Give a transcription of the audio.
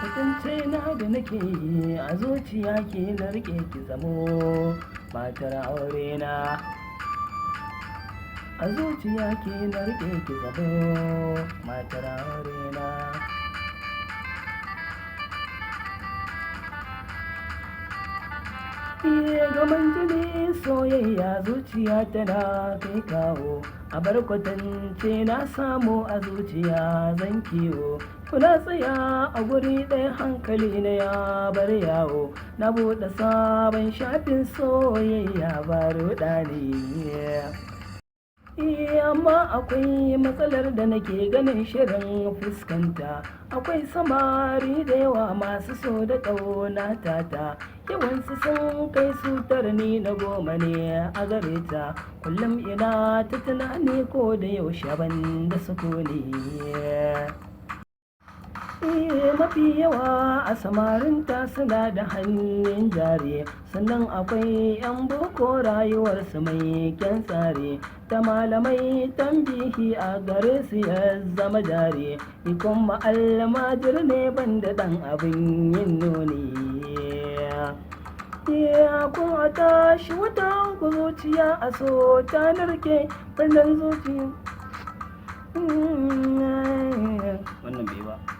Kwatance na da nake yi a zuciya ke na rike ki zamo matar aure na. A zuciya ke na rike ki zamo matar aure na. Gaman jini soyayya zuciya tana kai kawo, a bar kwatance na samu a zuciya zan kiwo. Kuna tsaya a guri ɗaya hankali na ya bar yawo, na buɗe sabon shafin soyayya ba ruɗani. Amma akwai matsalar da nake ganin shirin fuskanta. Akwai samari da yawa masu so da ƙauna tata, yawansu sun kai su tara ni na goma ne a gare ta. Kullum ina ta tunani ko da yaushe ban da sukuni. Mafi yawa a samarinta suna da hannun jari, sannan akwai 'yan boko rayuwarsu mai kyan tsari, da malamai tambihi a gare su ya zama jari. Ni kuma almajir ne ban da ɗan abin yin nuni. Kun a tashi wata ku zuciya a so ta narke birnin zuciya. Wannan bai ba.